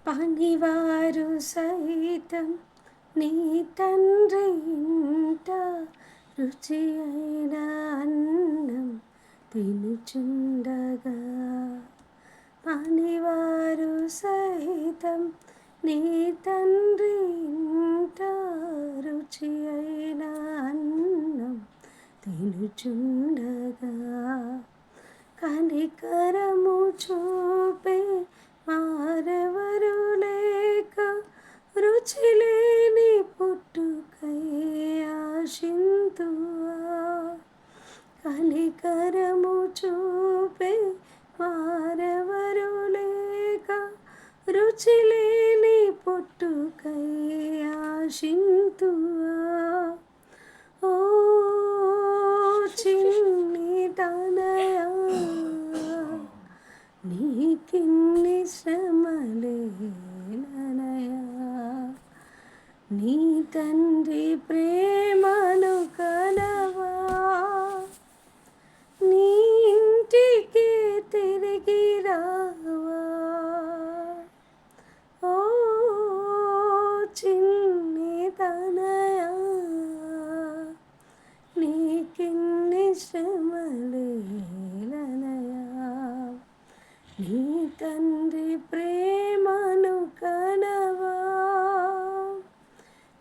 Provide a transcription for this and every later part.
పనివారు సైతం నీ తండ్రి ఇంట రుచి అయిన అన్నం తినుచుండగా, పనివారు సైతం నీ తండ్రి ఇంట రుచి అయిన అన్నం తినుచుండగా, కనికరము చూపే వారెవరు లేక రుచి లేని పుట్టుకై ఆశింతువా, కనికరము చూపే వారెవరు లేక రుచి లేని పుట్టుకై ఆశింతువా. ఓ చిన్ని తనయా, నీకిన్ని శ్రమలేనయా, నీ తండ్రి ప్రేమను కనవా, నీ ఇంటికి తిరిగి రావా. ఓ చిన్ని తనయా, నీకిన్ని శ్రమలేనయా, నీ తండ్రి ప్రేమను కనవా,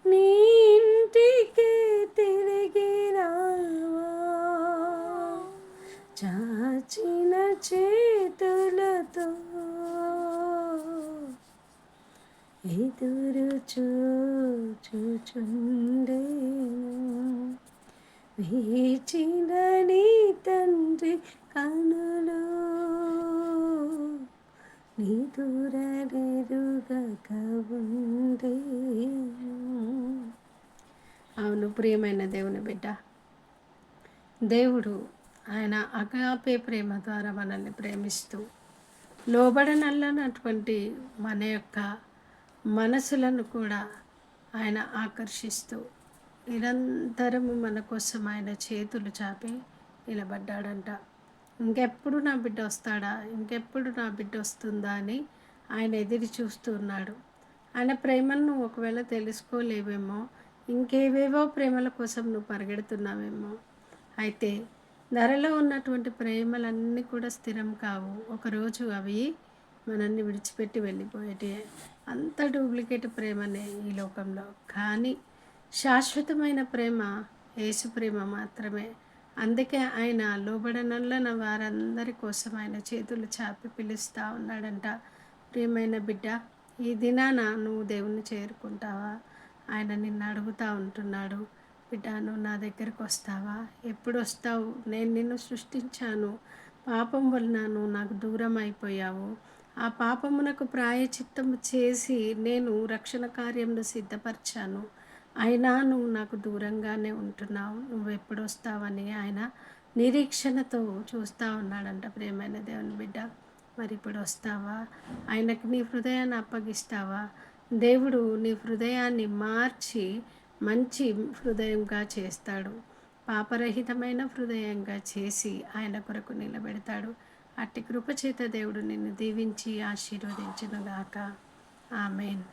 నీ ఇంటికి తిరిగి రావా. చాచిన చేతులతో ఎదురు చూచుచుండేను, వేచిన నీ తండ్రి కనులు నిదురనెరుగక ఉండేను. అవును ప్రియమైన దేవుని బిడ్డ, దేవుడు ఆయన అగాపే ప్రేమ ద్వారా మనల్ని ప్రేమిస్తూ లోబడనల్లనటువంటి మన యొక్క మనసులను కూడా ఆయన ఆకర్షిస్తూ నిరంతరము మన కోసం ఆయన చేతులు చాపి నిలబడ్డాడంట. ఇంకెప్పుడు నా బిడ్డ వస్తాడా, ఇంకెప్పుడు నా బిడ్డ వస్తుందా అని ఆయన ఎదురు చూస్తూ ఉన్నాడు. ఆయన ప్రేమను నువ్వు ఒకవేళ తెలుసుకోలేవేమో, ఇంకేవేవో ప్రేమల కోసం నువ్వు పరిగెడుతున్నావేమో. అయితే ధరలో ఉన్నటువంటి ప్రేమలన్నీ కూడా స్థిరం కావు. ఒకరోజు అవి మనల్ని విడిచిపెట్టి వెళ్ళిపోయేటివే. అంత డూప్లికేట్ ప్రేమనే ఈ లోకంలో. కానీ శాశ్వతమైన ప్రేమ యేసు ప్రేమ మాత్రమే. అందుకే ఆయన లోబడనల్లన వారందరి కోసం ఆయన చేతులు చాపి పిలుస్తూ ఉన్నాడంట. ప్రియమైన బిడ్డ, ఈ దినాన నువ్వు దేవుణ్ణి చేరుకుంటావా? ఆయన నిన్ను అడుగుతూ ఉంటున్నాడు, బిడ్డ నువ్వు నా దగ్గరికి వస్తావా? ఎప్పుడు వస్తావు? నేను నిన్ను సృష్టించాను, పాపం వలన నువ్వు నాకు దూరం అయిపోయావు. ఆ పాపమునకు ప్రాయచిత్తము చేసి నేను రక్షణ కార్యంలో సిద్ధపరిచాను. అయినా నువ్వు నాకు దూరంగానే ఉంటున్నావు. నువ్వు ఎప్పుడు వస్తావని ఆయన నిరీక్షణతో చూస్తూ ఉన్నాడంట. ప్రియమైన దేవుని బిడ్డ, మరి ఇప్పుడు వస్తావా? ఆయనకు నీ హృదయాన్ని అప్పగిస్తావా? దేవుడు నీ హృదయాన్ని మార్చి మంచి హృదయంగా చేస్తాడు. పాపరహితమైన హృదయంగా చేసి ఆయన కొరకు నిలబెడతాడు. అట్టి కృపచేత దేవుడు నిన్ను దీవించి ఆశీర్వదించునుగాక. ఆమేన్.